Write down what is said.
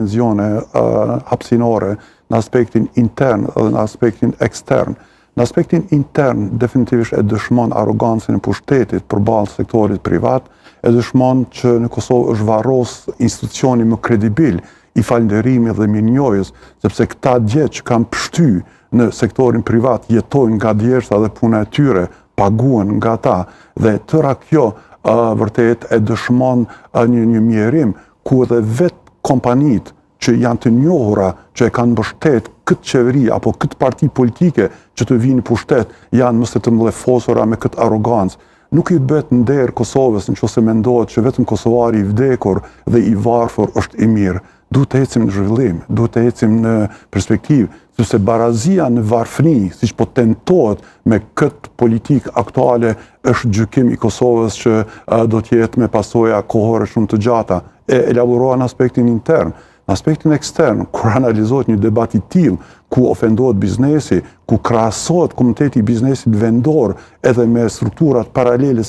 dimensione hapësinore në aspektin intern dhe në aspektin ekstern. Në aspektin intern, definitivisht e dëshmon arogancën e pushtetit përballë sektorit privat, e dëshmon që në Kosovë është varros institucioni më kredibil i falënderimit dhe mirënjohjes, sepse këta dje që kanë pështy në sektorin privat jetojnë nga djersa dhe puna e tyre, paguhen nga ta, dhe tëra kjo vërtet e dëshmon një mjerim ku edhe vetë kompanitë që janë të njohura që e kanë mbështet këtë qeveri apo këtë parti politike që të vinë pushtet janë mëse të mlefosura me këtë arogancë. Nuk i bëhet nder Kosovës nëse mendohet që vetëm kosovari i vdekur dhe i varfër është i mirë. Duhet të ecim në zhvillim, duhet të ecim në perspektivë, sepse barazia në varfëni, siç po tentohet me këtë politikë aktuale, është gjykim i Kosovës që do të jetë me pasoja kohore shumë të gjata. E elaboruar në aspektin intern. Në aspektin ekstern, kur analizohet një debat i tillë, ku ofendohet biznesi, ku krahasohet komuniteti i biznesit vendor edhe me strukturat paralele